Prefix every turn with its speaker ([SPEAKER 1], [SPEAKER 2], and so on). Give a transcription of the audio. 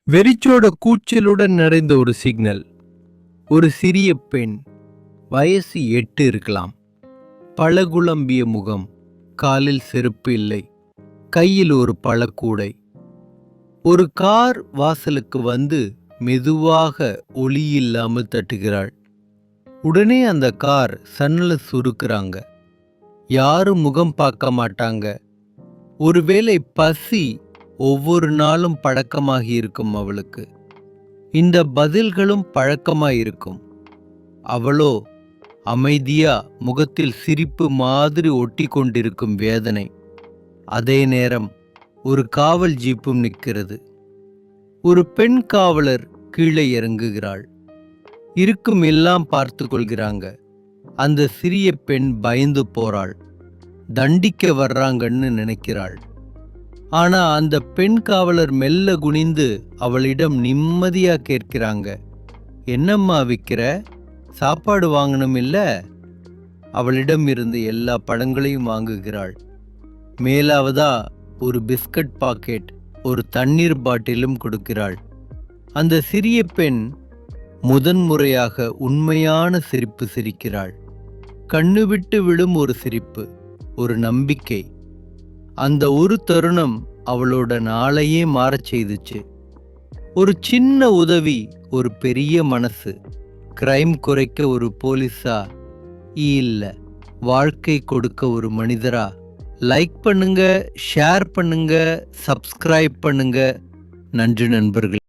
[SPEAKER 1] வெறிச்சோட கூச்சலுடன் நிறைந்த ஒரு சிக்னல். ஒரு சிறிய பெண், வயசு 8 இருக்கலாம். பழகுழம்பிய முகம், காலில் செருப்பு இல்லை, கையில் ஒரு பழக்கூடை. ஒரு கார் வாசலுக்கு வந்து மெதுவாக ஒளியில்லாமல் தட்டுகிறாள். உடனே அந்த கார் சன்னல சுருக்குறாங்க. யாரும் முகம் பார்க்க மாட்டாங்க. ஒருவேளை பசி ஒவ்வொரு நாளும் பழக்கமாகி இருக்கும் அவளுக்கு. இந்த பதில்களும் பழக்கமாயிருக்கும். அவளோ அமைதியா, முகத்தில் சிரிப்பு மாதிரி ஒட்டி கொண்டிருக்கும் வேதனை. அதே நேரம் ஒரு காவல் ஜீப்பும் நிற்கிறது. ஒரு பெண் காவலர் கீழே இறங்குகிறாள். இருக்கும் எல்லாம் பார்த்து கொள்கிறாங்க. அந்த சிறிய பெண் பயந்து போறாள். தண்டிக்க வர்றாங்கன்னு நினைக்கிறாள். ஆனா அந்த பெண் காவலர் மெல்ல குனிந்து அவளிடம் நிம்மதியா கேட்கிறாங்க, என்னம்மா விற்கிற? சாப்பாடு வாங்கணும் இல்ல? அவளிடம் இருந்து எல்லா பழங்களையும் வாங்குகிறாள். மேலாவதா ஒரு பிஸ்கட் பாக்கெட், ஒரு தண்ணீர் பாட்டிலும் கொடுக்கிறாள். அந்த சிறிய பெண் முதன்முறையாக உண்மையான சிரிப்பு சிரிக்கிறாள். கண்ணு விட்டு விடும் ஒரு சிரிப்பு, ஒரு நம்பிக்கை. அந்த ஒரு தருணம் அவளோட நாளையே மாறச் செய்துச்சு. ஒரு சின்ன உதவி, ஒரு பெரிய மனசு. கிரைம் குறைக்க ஒரு போலீஸா இல்ல, வாழ்க்கை கொடுக்க ஒரு மனிதரா? லைக் பண்ணுங்க, ஷேர் பண்ணுங்க, சப்ஸ்கிரைப் பண்ணுங்க. நன்றி நண்பர்கள்.